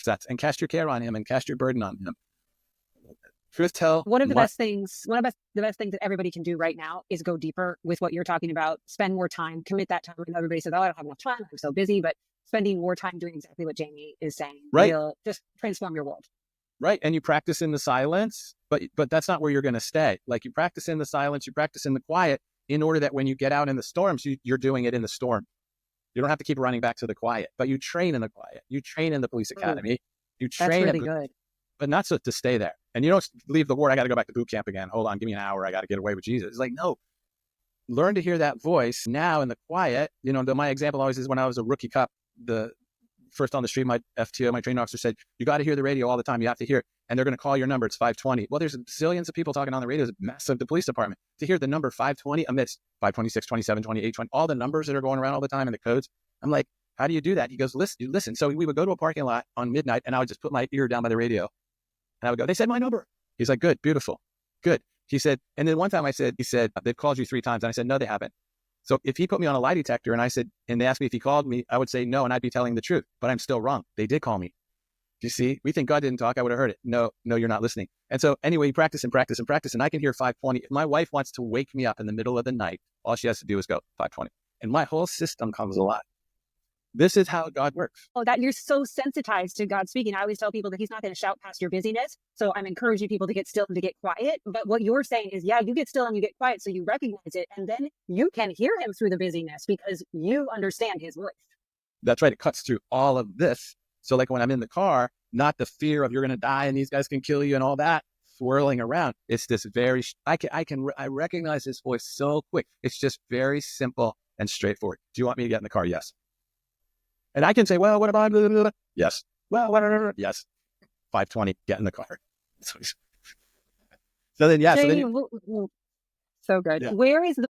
sets and cast your care on him and cast your burden on him. Truth tell. One of the best things that everybody can do right now is go deeper with what you're talking about. Spend more time, commit that time. And everybody says, oh, I don't have enough time, I'm so busy. But spending more time doing exactly what Jamie is saying will just transform your world. Right. And you practice in the silence, but that's not where you're going to stay. Like, you practice in the silence, you practice in the quiet, in order that when you get out in the storms, you're doing it in the storm. You don't have to keep running back to the quiet, but you train in the quiet. You train in the police academy. You train. That's really good. But not so to stay there. And you don't leave the ward. I got to go back to boot camp again. Hold on, give me an hour. I got to get away with Jesus. It's like, no, learn to hear that voice now in the quiet. You know, my example always is when I was a rookie cop, the first on the street, my FTO, my training officer said, you got to hear the radio all the time. You have to hear it. And they're going to call your number. It's 520. Well, there's zillions of people talking on the radio. It's massive, the police department. To hear the number 520 amidst 526, 27, 28, 20, all the numbers that are going around all the time and the codes. I'm like, how do you do that? He goes, listen. So we would go to a parking lot on midnight and I would just put my ear down by the radio. And I would go, they said my number. He's like, good, beautiful, good. He said, and then one time he said, they've called you 3 times. And I said, no, they haven't. So if he put me on a lie detector and and they asked me if he called me, I would say no, and I'd be telling the truth, but I'm still wrong. They did call me. Do you see? We think God didn't talk. I would have heard it. No, you're not listening. And so anyway, you practice and practice and practice. And I can hear 520. If my wife wants to wake me up in the middle of the night, all she has to do is go 520. And my whole system comes alive. This is how God works. Oh, that you're so sensitized to God speaking. I always tell people that he's not going to shout past your busyness. So I'm encouraging people to get still and to get quiet. But what you're saying is, yeah, you get still and you get quiet. So you recognize it. And then you can hear him through the busyness because you understand his voice. That's right. It cuts through all of this. So like when I'm in the car, not the fear of you're going to die and these guys can kill you and all that swirling around. It's this I recognize his voice so quick. It's just very simple and straightforward. Do you want me to get in the car? Yes. And I can say, well, what about, blah, blah, blah? Yes. Well, whatever. Yes. 520, get in the car. So then, yeah. So good. Yeah. Where is the